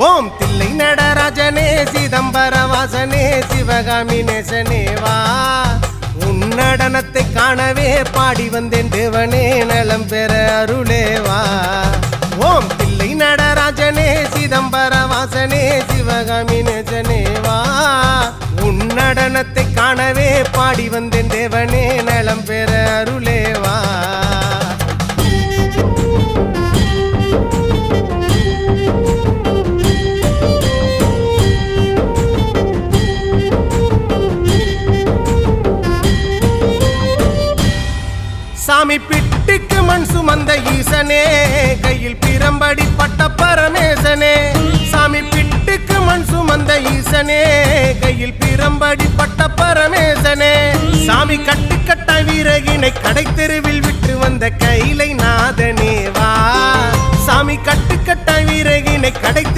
ஓம் தில்லை நடராஜனே சிதம்பர வாசனே சிவகாமி நேசனே வா உன் நடனத்தை காணவே பாடி வந்தேன் தேவனே நலம் பெற அருளே வா ஓம் தில்லை நடராஜனே சிதம்பர வாசனே சிவகாமி நேசனே வா உன் நடனத்தை காணவே பாடி வந்தேன் தேவனே நலம் பெற அருளே வா சாமி பிட்டுக்கு மண் சுமந்த ஈசனே கையில் பிரம்படி பட்ட பரமேசனே சாமி பிட்டுக்கு மண் சுமந்த ஈசனே கையில் பிரம்படி பட்ட பரமேசனே சாமி கட்டுக்கட்ட வீரகினை கடை தெருவில் விட்டு வந்த கைலை நாதனே வா சாமி கட்டுக்கட்ட வீரகினை கடை தெரு